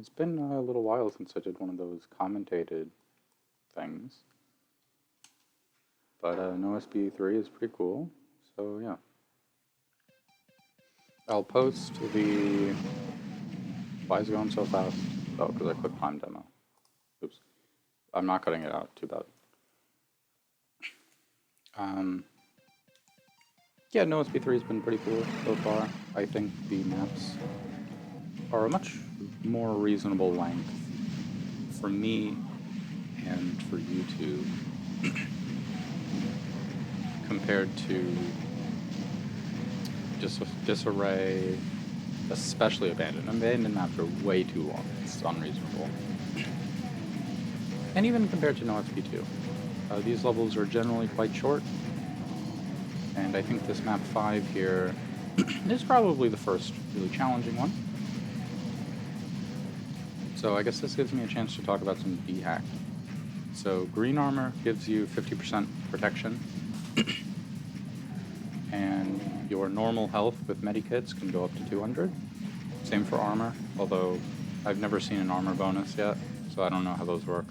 It's been a little while since I did one of those commentated things. But NoSp3 is pretty cool, so yeah. I'll post the... Why is it going so fast? Oh, because I clicked Time Demo. Oops. I'm not cutting it out, too bad. Yeah, NoSp3 has been pretty cool so far. I think the maps are a much more reasonable length for me and for YouTube compared to Disarray, especially Abandoned. Abandoned maps are way too long. It's unreasonable. And even compared to NoSp2. These levels are generally quite short. And I think this map 5 here is probably the first really challenging one. So I guess this gives me a chance to talk about some D-hack. So green armor gives you 50% protection. And your normal health with medikits can go up to 200. Same for armor, although I've never seen an armor bonus yet, so I don't know how those work.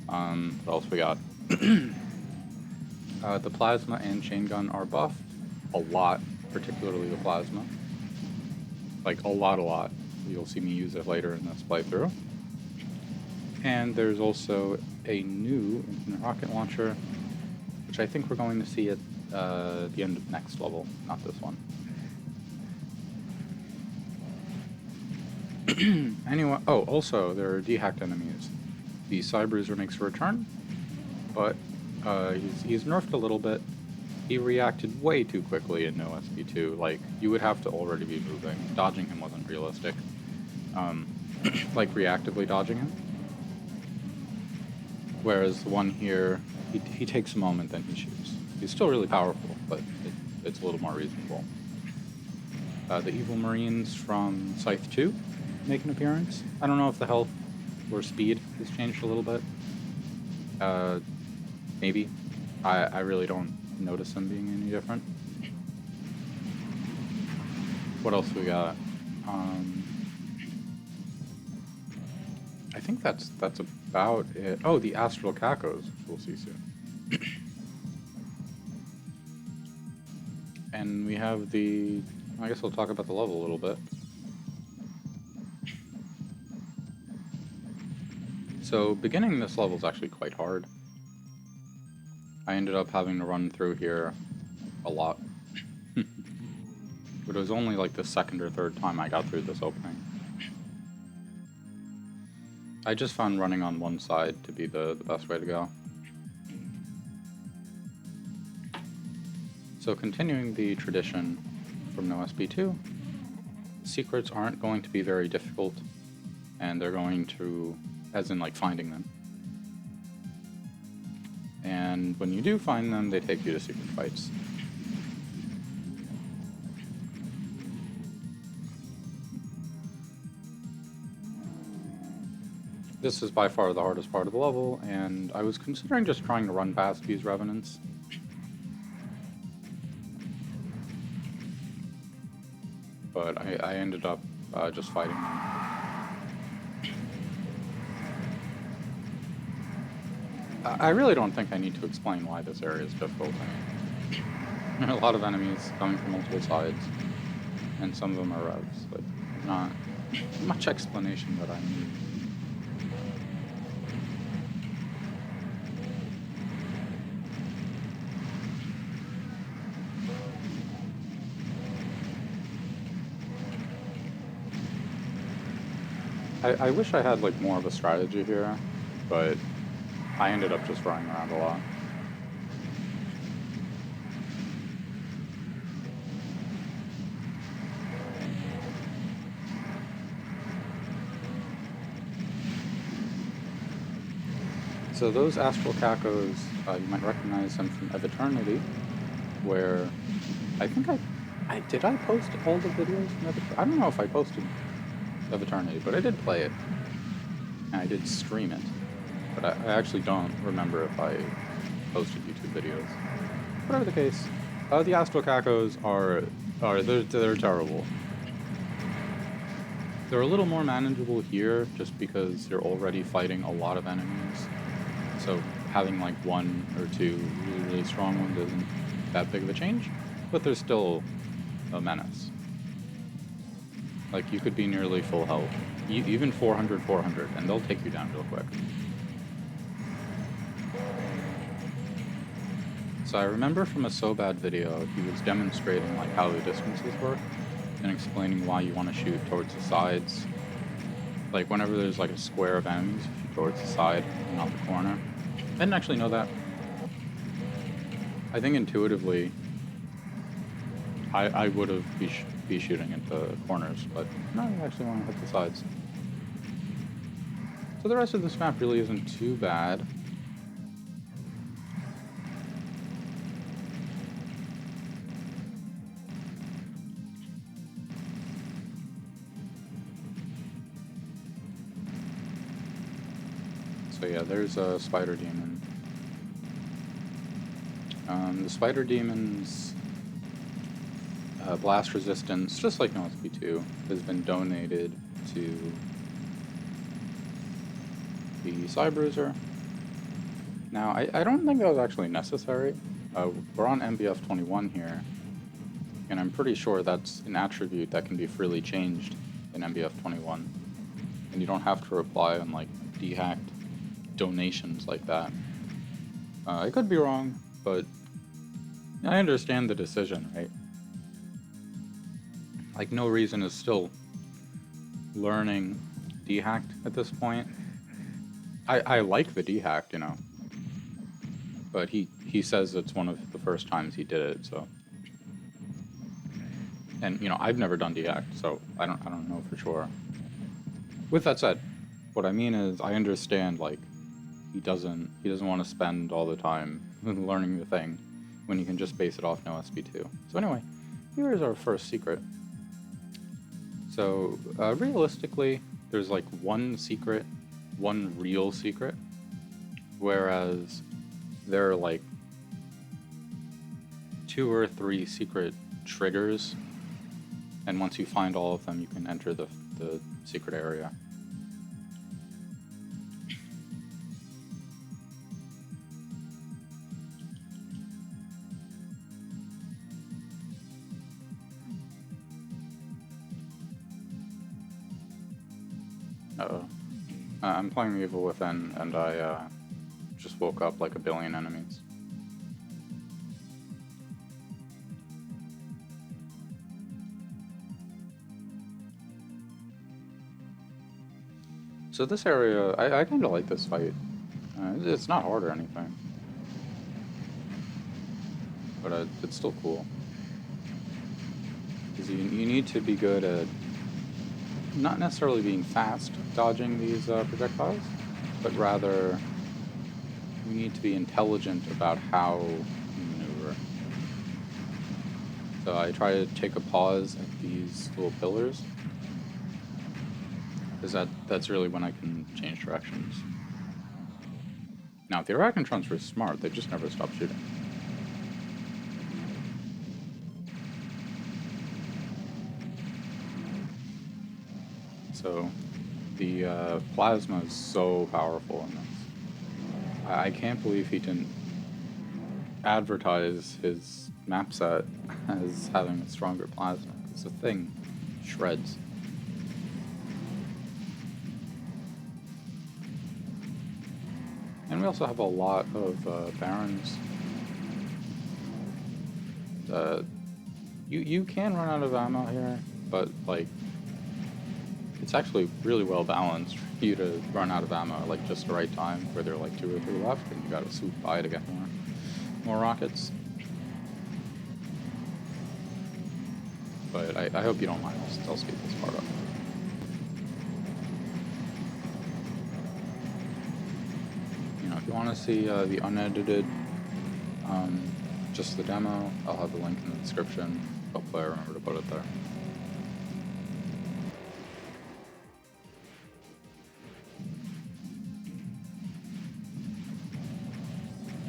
What else we got? The plasma and chain gun are buffed a lot, particularly the plasma. Like a lot. You'll see me use it later in this playthrough. And there's also a new infinite rocket launcher, which I think we're going to see at the end of next level, not this one. Anyway, oh, also there are dehacked enemies. The Cybruiser makes a return, but he's nerfed a little bit. He reacted way too quickly in NoSp2. Like, you would have to already be moving. Dodging him wasn't realistic. Like, reactively dodging him. Whereas the one here, he takes a moment, then he shoots. He's still really powerful, but it's a little more reasonable. The Evil Marines from Scythe 2 make an appearance. I don't know if the health or speed has changed a little bit. Maybe. I really don't notice them being any different. What else we got? I think that's about it. Oh, the Astral Cacos, which we'll see soon. And we have the... I guess we'll talk about the level a little bit. So, beginning this level is actually quite hard. I ended up having to run through here a lot. But it was only like the second or third time I got through this opening. I just found running on one side to be the best way to go. So continuing the tradition from NoSp2, secrets aren't going to be very difficult, and they're going to, as in like finding them. And when you do find them, they take you to secret fights. This is by far the hardest part of the level, and I was considering just trying to run past these revenants. But I ended up just fighting them. I really don't think I need to explain why this area is difficult. There are a lot of enemies coming from multiple sides, and some of them are revs, but not much explanation that I need. I wish I had like more of a strategy here, but I ended up just running around a lot. So those Astral Cacos, you might recognize them from Eternity, where I think did I post all the videos from Eternity? I don't know if I posted of Eternity, but I did play it, and I did stream it, but I actually don't remember if I posted YouTube videos. Whatever the case, the Astral Cacos they're terrible. They're a little more manageable here just because you're already fighting a lot of enemies. So having like one or two really, really strong ones isn't that big of a change, but there's still a menace. Like, you could be nearly full health, even 400, and they'll take you down real quick. So I remember from a So-Bad video, he was demonstrating like how the distances work and explaining why you want to shoot towards the sides. Like, whenever there's like a square of enemies, you shoot towards the side and not the corner. I didn't actually know that. I think intuitively, I would have be shooting at the corners, but no, I actually want to hit the sides. So the rest of this map really isn't too bad. So yeah, there's a spider demon. The spider demon's blast resistance, just like NoSp3, has been donated to the Cybruiser. Now, I don't think that was actually necessary. We're on MBF21 here, and I'm pretty sure that's an attribute that can be freely changed in MBF21, and you don't have to rely on like dehacked donations like that. I could be wrong, but I understand the decision, right? Like, no reason is still learning dehacked at this point. I like the dehacked, you know, but he says it's one of the first times he did it, so. And you know, I've never done dehacked, so I don't know for sure. With that said, what I mean is I understand, like, he doesn't want to spend all the time learning the thing when you can just base it off NoSp3. So anyway, here is our first secret. So realistically, there's like one real secret, whereas there are like 2 or 3 secret triggers, and once you find all of them, you can enter the secret area. Uh-oh. I'm playing Evil Within, and I just woke up like a billion enemies. So this area, I kind of like this fight. It's not hard or anything, but it's still cool. Because you need to be good at not necessarily being fast dodging these projectiles, but rather you need to be intelligent about how you maneuver. So I try to take a pause at these little pillars, because that's really when I can change directions. Now, the Arachnotrons were smart, they just never stopped shooting. So, the plasma is so powerful in this. I can't believe he didn't advertise his map set as having a stronger plasma, because the thing shreds. And we also have a lot of barons. You can run out of ammo here, but like, it's actually really well balanced for you to run out of ammo at like just the right time, where there are like 2 or 3 left, and you gotta swoop by to get more rockets. But I hope you don't mind. I'll speed this part up. You know, if you want to see the unedited, just the demo, I'll have the link in the description. Hopefully I remember to put it there.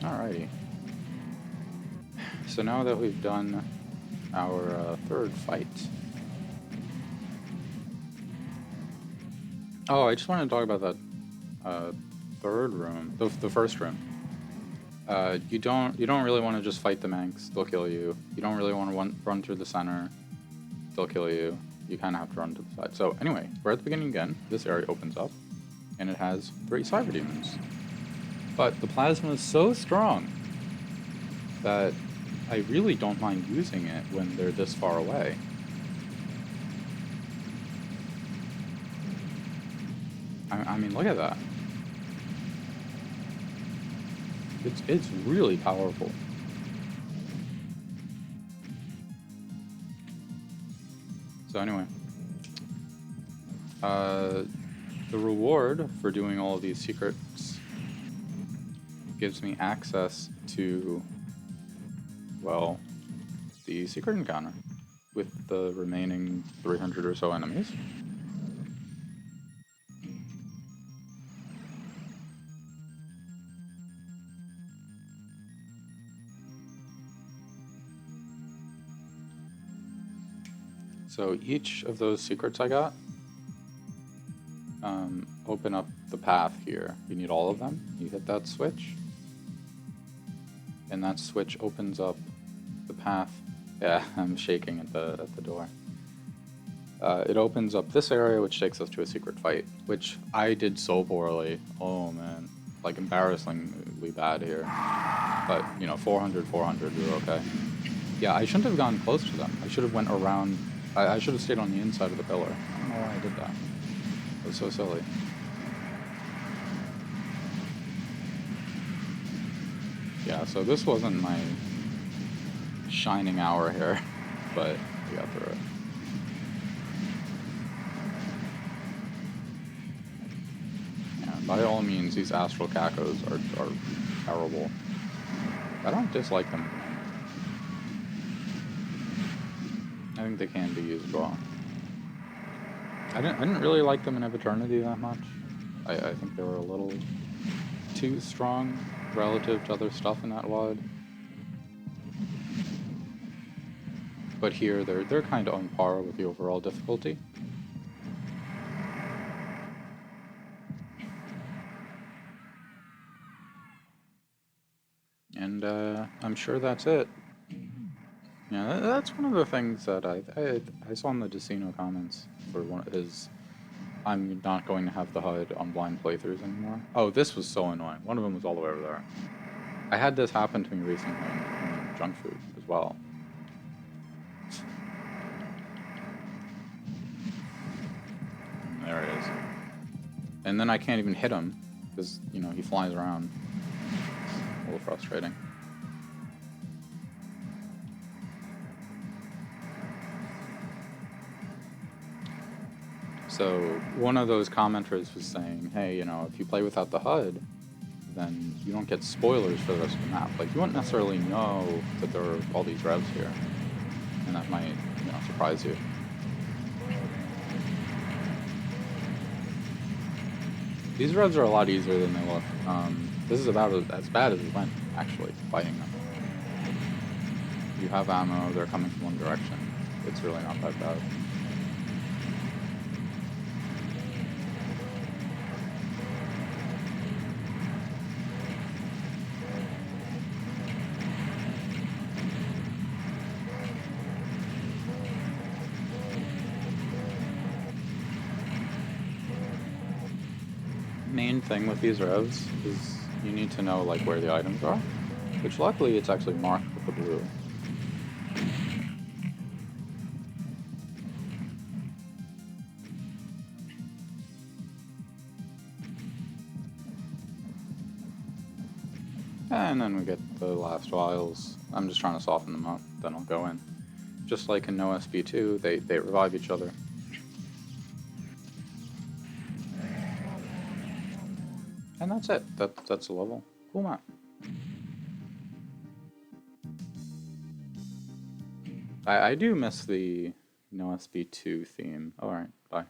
Alrighty. So now that we've done our 3rd fight, Oh, I just wanted to talk about that third room, the first room. You don't really want to just fight the Manx; they'll kill you. You don't really want to run through the center; they'll kill you. You kind of have to run to the side. So anyway, we're at the beginning again. This area opens up, and it has 3 cyber demons. But the plasma is so strong that I really don't mind using it when they're this far away. I mean, look at that. It's really powerful. So anyway, the reward for doing all of these secrets gives me access to, well, the secret encounter with the remaining 300 or so enemies. So each of those secrets I got open up the path here. You need all of them. You hit that switch, and that switch opens up the path. Yeah, I'm shaking at the door. It opens up this area, which takes us to a secret fight, which I did so poorly. Oh man, like embarrassingly bad here. But you know, 400, we were okay. Yeah, I shouldn't have gone close to them. I should have went around. I should have stayed on the inside of the pillar. I don't know why I did that. It was so silly. Yeah, so this wasn't my shining hour here, but we got through it. Yeah, by all means, these astral cacos are terrible. I don't dislike them. I think they can be used well. I didn't really like them in Eternity that much. I think they were a little too strong relative to other stuff in that WOD. But here they're kind of on par with the overall difficulty. And I'm sure that's it. Yeah, that's one of the things that I saw in the Decino comments for one of his. I'm not going to have the HUD on blind playthroughs anymore. Oh, this was so annoying. One of them was all the way over there. I had this happen to me recently in junk food as well. There it is. And then I can't even hit him because, you know, he flies around. It's a little frustrating. So one of those commenters was saying, hey, you know, if you play without the HUD, then you don't get spoilers for the rest of the map. Like, you won't necessarily know that there are all these revs here, and that might, you know, surprise you. These revs are a lot easier than they look. This is about as bad as it went, actually, fighting them. You have ammo, they're coming from one direction. It's really not that bad. Main thing with these revs is you need to know like where the items are, which luckily it's actually marked with the blue. And then we get the last vials. I'm just trying to soften them up, then I'll go in. Just like in NoSp3, they revive each other. And that's it. That's the level. Cool map. I do miss the NoSp3 theme. Alright, bye.